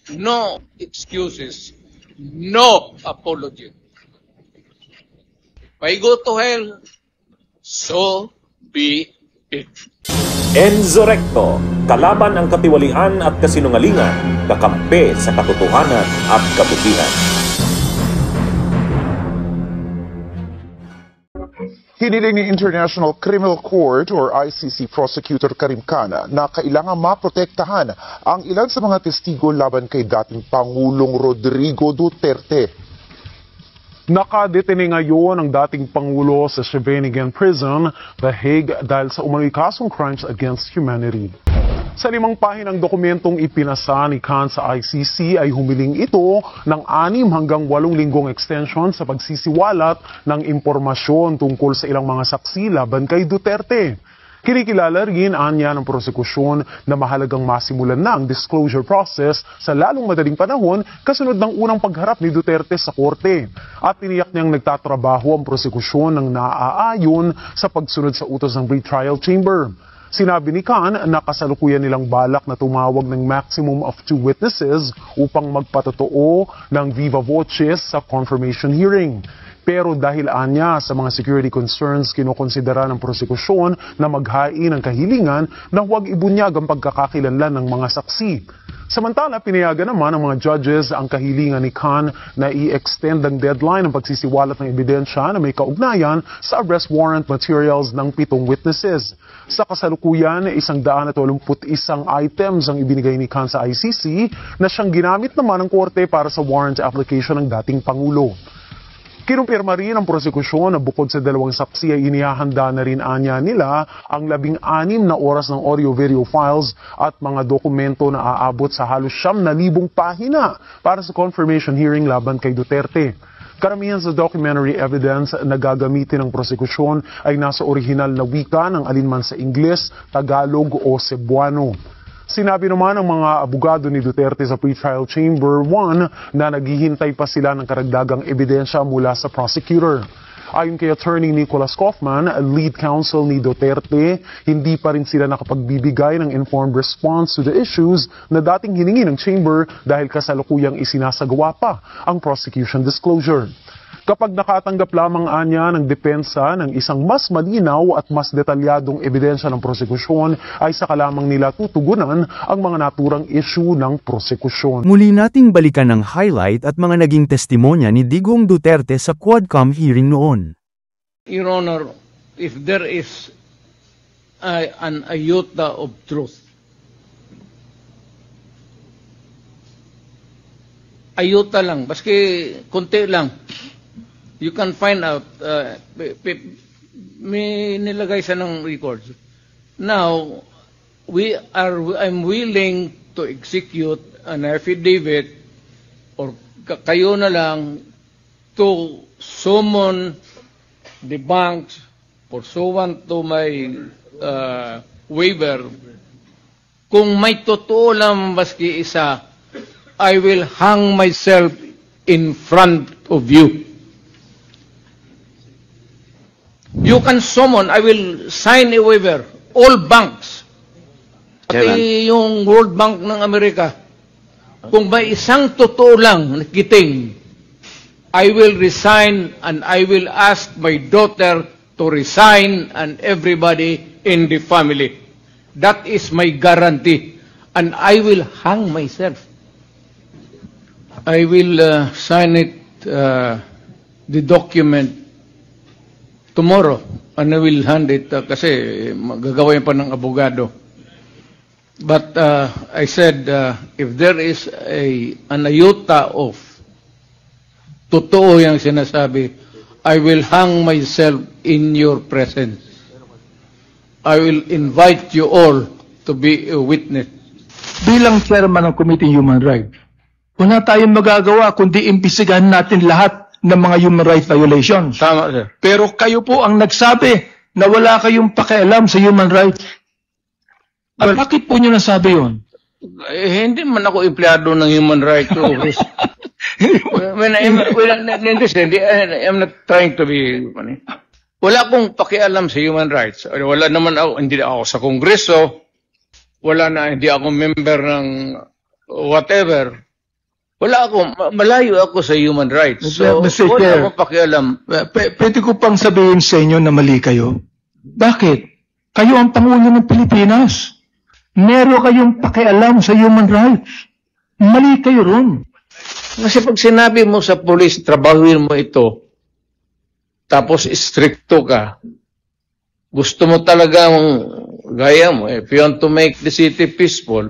No excuses. No apology. If I go to hell, so be it. Enzo Recto, kalaban ang katiwalian at kasinungalingan, kakampi sa katotohanan at kabutihan. Hiniling ni International Criminal Court or ICC Prosecutor Karim Khan na kailangan maprotektahan ang ilan sa mga testigo laban kay dating Pangulong Rodrigo Duterte. Nakadetene ngayon ang dating Pangulo sa Scheveningen Prison, The Hague, dahil sa umano'y kasong crimes against humanity. Sa 5 pahinang dokumentong ipinasa ni Khan sa ICC ay humiling ito ng 6 hanggang 8 linggong extension sa pagsisiwalat ng impormasyon tungkol sa ilang mga saksi laban kay Duterte. Kinikilala rin anya ng prosekusyon na mahalagang masimulan na ang disclosure process sa lalong madaling panahon kasunod ng unang pagharap ni Duterte sa korte. At tiniyak niyang nagtatrabaho ang prosekusyon ng naaayon sa pagsunod sa utos ng pre-trial chamber. Sinabi ni Khan na kasalukuyan nilang balak na tumawag ng maximum of 2 witnesses upang magpatotoo ng viva voces sa confirmation hearing. Pero dahil anya sa mga security concerns, kinokonsidera ng prosekusyon na maghain ng kahilingan na huwag ibunyag ang pagkakakilanlan ng mga saksi. Samantala, pinayagan naman ng mga judges ang kahilingan ni Khan na i-extend ang deadline ng pagsisiwalat ng ebidensya na may kaugnayan sa arrest warrant materials ng 7 witnesses. Sa kasalukuyan, 181 items ang ibinigay ni Khan sa ICC na siyang ginamit naman ng korte para sa warrant application ng dating Pangulo. Kinumpirma rin ang prosekusyon na bukod sa 2 saksi ay inihahanda na rin anya nila ang 16 na oras ng audio-video files at mga dokumento na aabot sa halos 9,000 pahina para sa confirmation hearing laban kay Duterte. Karamihan sa documentary evidence na gagamitin ng prosekusyon ay nasa orihinal na wika ng alinman sa Ingles, Tagalog o Cebuano. Sinabi naman ng mga abogado ni Duterte sa pre-trial chamber 1 na naghihintay pa sila ng karagdagang ebidensya mula sa prosecutor. Ayon kay Attorney Nicholas Kaufman, lead counsel ni Duterte, hindi pa rin sila nakapagbibigay ng informed response to the issues na dating hiningi ng chamber dahil kasalukuyang isinasagawa pa ang prosecution disclosure. Kapag nakatanggap lamang anya ng depensa ng isang mas malinaw at mas detalyadong ebidensya ng prosekusyon ay saka lamang nila tutugunan ang mga naturang issue ng prosekusyon. Muli nating balikan ang highlight at mga naging testimonya ni Digong Duterte sa Quadcom hearing noon. Your Honor, if there is an iota of truth, iota lang, baski konti lang, you can find out, may nilagay sa ng records. Now, I'm willing to execute an affidavit or kayo na lang to summon the banks pursuant to my waiver. Kung may totoo lang maski isa, I will hang myself in front of you. You can summon, I will sign a waiver, all banks, pati yung World Bank ng Amerika. Kung may isang totoo lang nakiting, I will resign and I will ask my daughter to resign and everybody in the family. That is my guarantee. And I will hang myself. I will sign it, the document, tomorrow, and I will hand it kasi gagawin pa ng abogado. But I said, if there is an iota of totoo yung sinasabi, I will hang myself in your presence. I will invite you all to be a witness. Bilang chairman ng Committee on Human Rights, wala tayong magagawa kundi imbisigahan natin lahat ng mga human rights violations. Tama, sir. Pero kayo po ang nagsabi na wala kayong pakialam sa human rights. At bakit po nyo nasabi yun? Hindi man ako empleyado ng human rights office. I'm not trying to be funny. Wala akong pakialam sa human rights. Wala naman ako, hindi ako sa Kongreso. Hindi ako member ng whatever. Wala ako, malayo ako sa human rights. So, Mr. wala Chair. akong pakialam. Pwede ko pang sabihin sa inyo na mali kayo. Bakit? Kayo ang Pangulo ng Pilipinas. Meron kayong pakialam sa human rights. Mali kayo ron. Kasi pag sinabi mo sa police, trabahuin mo ito, tapos stricto ka, gusto mo talagang, gaya mo, if you want to make the city peaceful,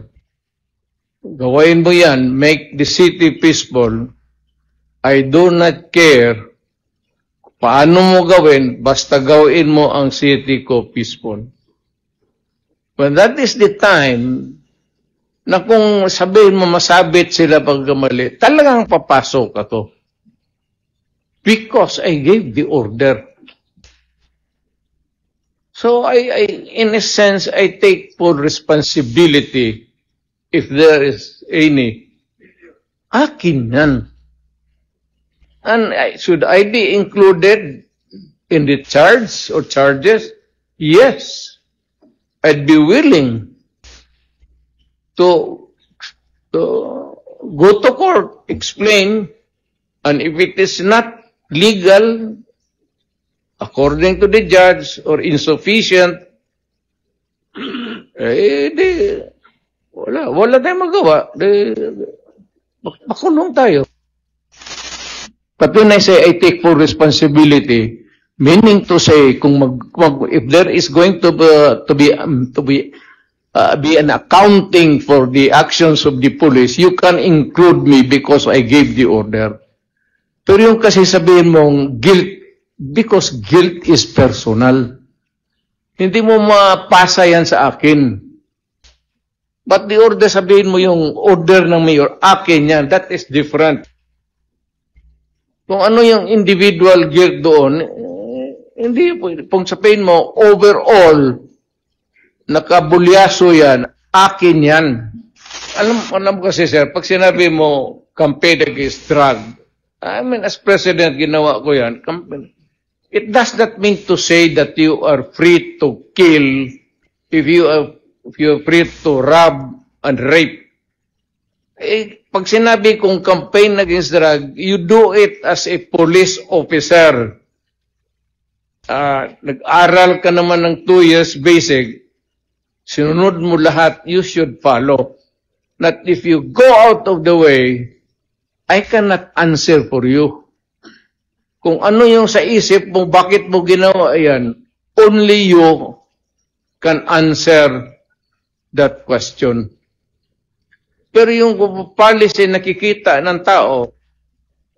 gawain mo yan, make the city peaceful. I do not care paano mo gawin, basta gawin mo ang city ko peaceful. When that is the time na kung sabihin mo masabit sila pagkamali, talagang papasok ako. Because I gave the order. So in a sense, I take full responsibility if there is any. Akin yan. And should I be included in the charge or charges? Yes. I'd be willing to go to court, explain, and if it is not legal, according to the judge, or insufficient, wala tayong magawa. Makulong tayo. But when I say I take full responsibility, meaning to say, if there is going to be an accounting for the actions of the police, you can include me because I gave the order. Pero yung kasi sabihin mong guilt, because guilt is personal. Hindi mo mapasa yan sa akin. But the order, sabihin mo yung order ng mayor, akin yan, that is different. Kung ano yung individual guilt doon, hindi, kung sabihin mo, overall, nakabulyaso yan, akin yan. Alam kasi sir, pag sinabi mo, campaign against drug, I mean, as president, ginawa ko yan, it does not mean to say that you are free to kill, if you are free to rob and rape. Pag sinabi kong campaign against drug, you do it as a police officer. Nag-aral ka naman ng 2 years basic, sinunod mo lahat, you should follow. Not if you go out of the way, I cannot answer for you. Kung ano yung sa isip mo, bakit mo ginawa yan, only you can answer that question. Pero yung policy nakikita ng tao,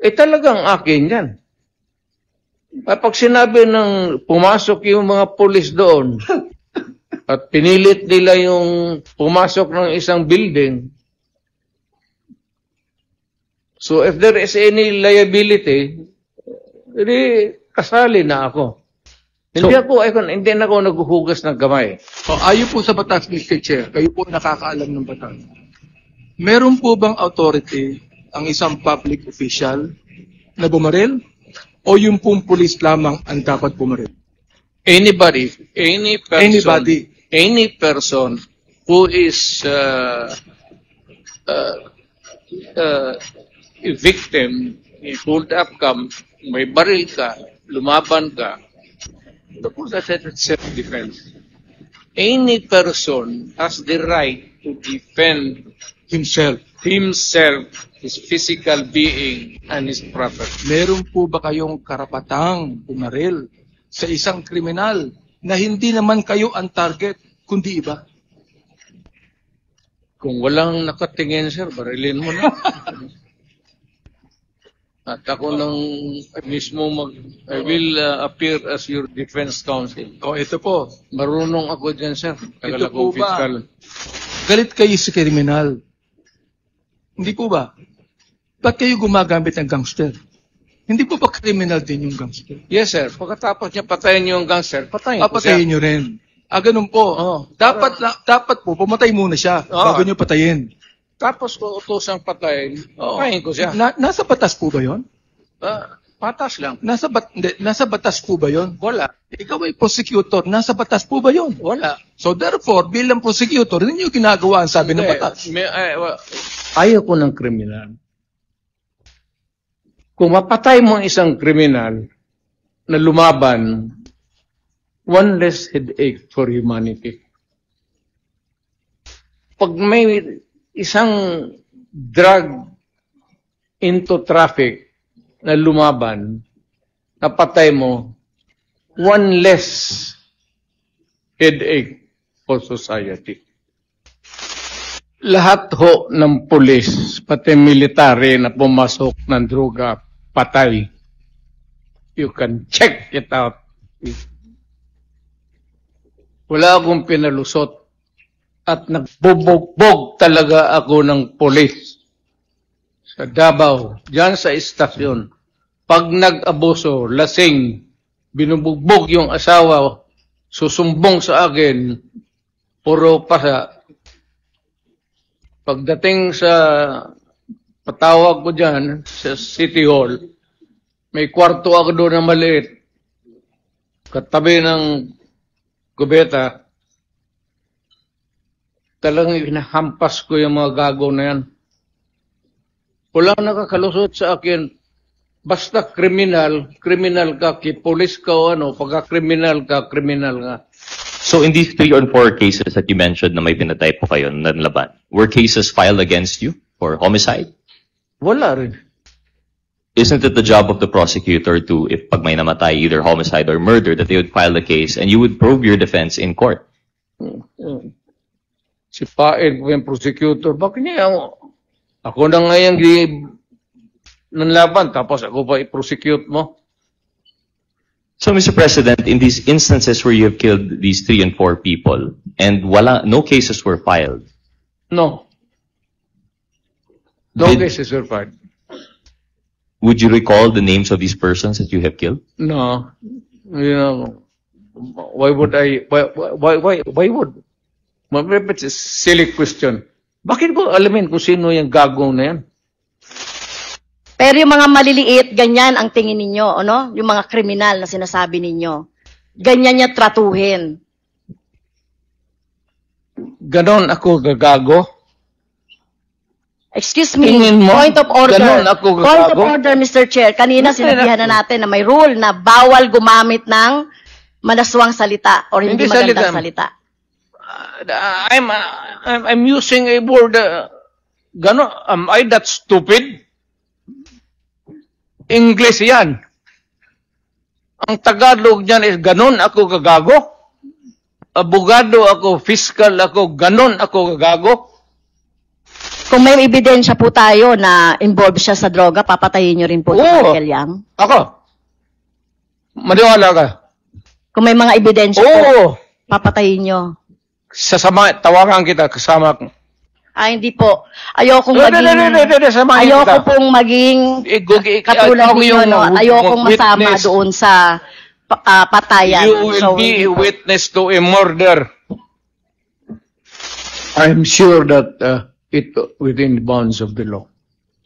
talagang akin yan. Pag sinabi ng pumasok yung mga pulis doon at pinilit nila yung pumasok ng isang building, so if there is any liability, kasali na ako. Hindi na ako naghuhugas ng kamay. Ayon po sa batas, Mr. Chair, kayo po nakakaalam ng batas. Meron po bang authority ang isang public official na bumaril? O yung pong police lamang ang dapat pumaril? Any person who is a victim, pulled up ka, may baril ka, lumaban ka, that's self-defense. Any person has the right to defend himself, his physical being, and his property. Meron po ba kayong karapatang pumaril sa isang kriminal na hindi naman kayo ang target, kundi iba? Kung walang nakatingin, sir, barilin mo na. At ako nang mismo I will appear as your defense counsel. Ito po. Marunong ako dyan, sir. Ito po ba? Galit kayo sa kriminal. Hindi po ba? Ba't kayo gumagamit ng gangster? Hindi po ba criminal din yung gangster? Yes, sir. Pagkatapos niya patayin yung gangster, patayin ko siya. Patayin nyo rin. Ganun po. Dapat po, pumatay muna siya bago nyo patayin. Tapos ko utosang patayin, patayin ko siya. Nasa batas po ba yun? Patas lang. Nasa batas po ba yun? Wala. Ikaw ay prosecutor, nasa batas po ba yun? Wala. So therefore, bilang prosecutor, hindi nyo ginagawa ang sabi ng batas. Ayaw ko ng kriminal. Kung mapatay mo ang isang kriminal na lumaban, one less headache for humanity. Pag may isang drug into traffic na lumaban, napatay mo, one less headache for society. Lahat ho ng pulis, pati military na pumasok ng droga, patay. You can check it out. Wala akong pinalusot at nagbubugbog talaga ako ng pulis sa Davao, diyan sa istasyon. Pag nag-abuso, lasing, binubugbog yung asawa, susumbong sa akin, puro pasa. Pagdating sa patawag ko dyan, sa City Hall, may kwarto ako doon na maliit, katabi ng kubeta. Talagang hinahampas ko yung mga gago na yan. Walang nakakalusot sa akin. Basta kriminal ka, kipulis ka o ano, pagka kriminal ka So in these 3 or 4 cases that you mentioned na may pinatay po kayo na laban, were cases filed against you for homicide? Wala rin. Isn't it the job of the prosecutor to, if pag may namatay, either homicide or murder, that they would file the case and you would prove your defense in court? Sipain ko yung prosecutor. Bakit niya ako na ngayon ng laban, tapos ako pa i-prosecute mo? So, Mr. President, in these instances where you have killed these 3 and 4 people, and no cases were filed. No. No cases were filed. Would you recall the names of these persons that you have killed? No. You know, why would I, why would? It's a silly question. Bakit ko alamin kung sino yung gagong na yan? Pero yung mga maliliit, ganyan ang tingin ninyo, ano? Yung mga kriminal na sinasabi ninyo. Ganyan niya tratuhin. Ganon ako gagago? Excuse me, Tingin mo, point of order. ganon ako gagago? Point of order, Mr. Chair. Kanina sinabihan na natin na may rule na bawal gumamit ng manaswang salita or hindi magandang salita. I'm using a word, ganon, am I that stupid? English yan. Ang Tagalog niyan is ganon ako gagago. Abogado ako, fiscal ako, ganon ako gagago. Kung may ebidensya po tayo na involved siya sa droga, papatayin niyo rin po si Michael Yang? Ako. Maniwala ka. Kung may mga ebidensya po, papatayin niyo? Sasama, tawagan kita, kasama ko. Hindi po. Ayokong maging katulad ninyo, no? Ayokong masama doon sa patayan. You will be a witness to a murder. I'm sure that it within the bounds of the law.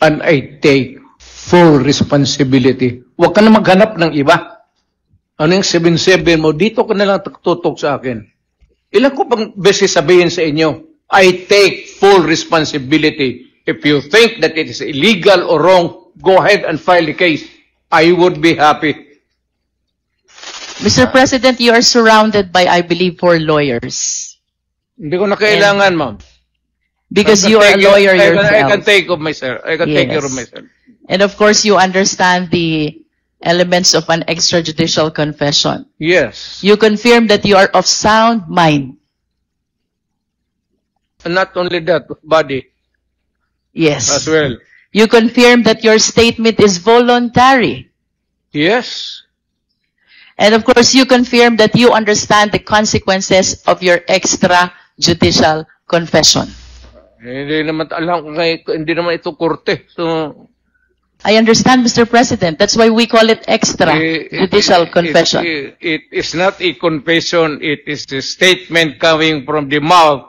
And I take full responsibility. Huwag ka na maghanap ng iba. Ano yung 7-7 mo? Dito ka na lang tutok sa akin. Ilan ko pang beses sabihin sa inyo? I take full responsibility. If you think that it is illegal or wrong, go ahead and file the case. I would be happy. Mr. President, you are surrounded by, I believe, 4 lawyers. Hindi ko na kailangan, ma'am. Because you are a lawyer yourself. I can take of myself. I can take care of myself. And of course, you understand the elements of an extrajudicial confession. Yes. You confirm that you are of sound mind. And not only that, body. Yes. As well. You confirm that your statement is voluntary. Yes. And of course, you confirm that you understand the consequences of your extrajudicial confession. Hindi naman alam, hindi naman ito korte. So, I understand, Mr. President. That's why we call it extrajudicial confession. It is not a confession. It is a statement coming from the mouth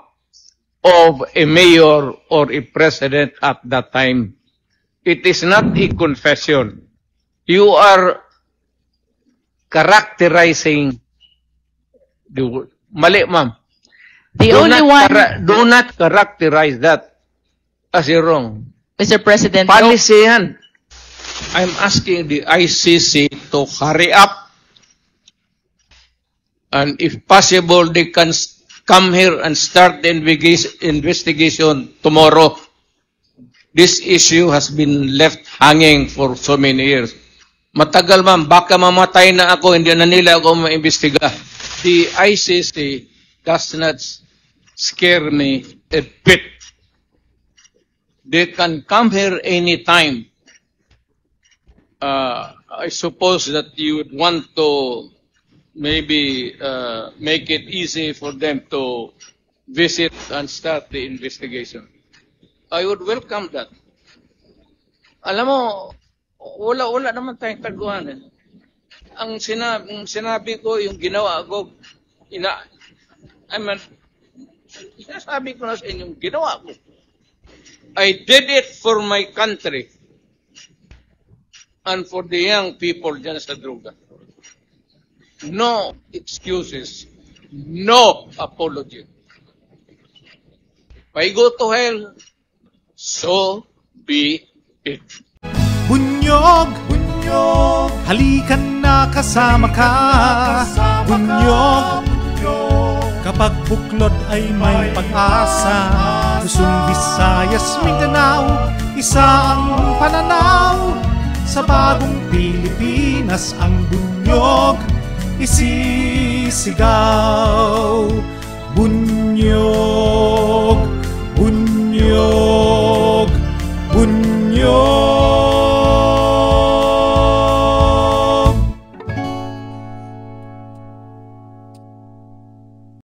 of a mayor or a president at that time. It is not a confession. You are characterizing the word. Mali, ma'am. Do not characterize that as wrong. Mr. President, Policy yan. I'm asking the ICC to hurry up, and if possible, they can come here and start the investigation tomorrow. This issue has been left hanging for so many years. Matagal man, baka mamatay na ako, hindi na nila ako maimbestiga. The ICC does not scare me a bit. They can come here anytime. I suppose that you would want to maybe make it easy for them to visit and start the investigation. I would welcome that. Alam mo, wala naman tayong taguan. Ang sinabi ko, yung ginawa ko, sinasabi ko na sa inyo, yung ginawa ko. I did it for my country and for the young people dyan sa droga. No excuses. No apology. If I go to hell, so be it. Bunyog, bunyog, halikan na kasama ka. Bunyog, kapag buklod ay may pag-asa. Luzon, Visayas, Mindanao, isa ang pananaw. Sa bagong Pilipinas ang bunyog isisigaw.